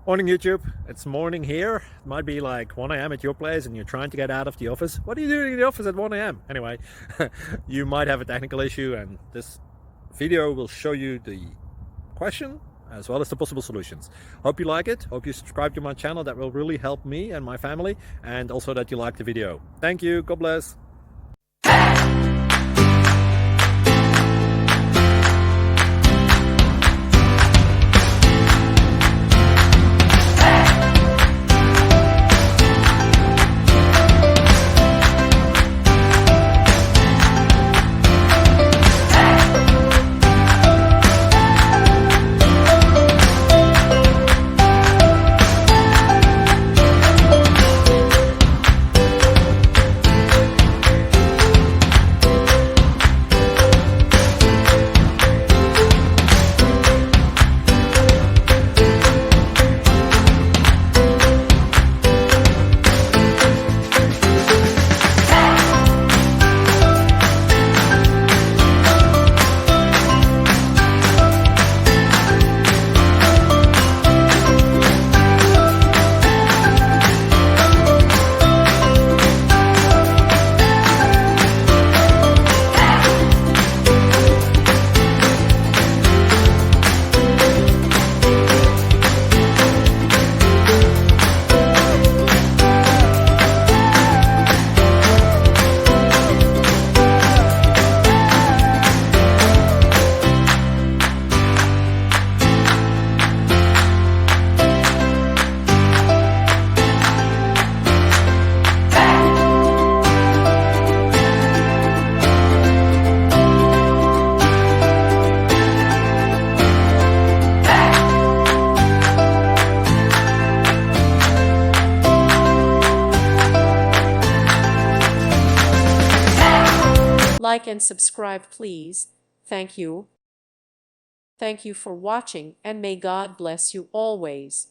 Morning YouTube, it's morning here. It might be like 1 a.m. at your place and you're trying to get out of the office. What are you doing in the office at 1 a.m.? Anyway, you might have a technical issue and this video will show you the question as well as the possible solutions. Hope you like it, hope you subscribe to my channel. That will really help me and my family, and also that you like the video. Thank you, God bless. Like and subscribe, please. Thank you. Thank you for watching, and may God bless you always.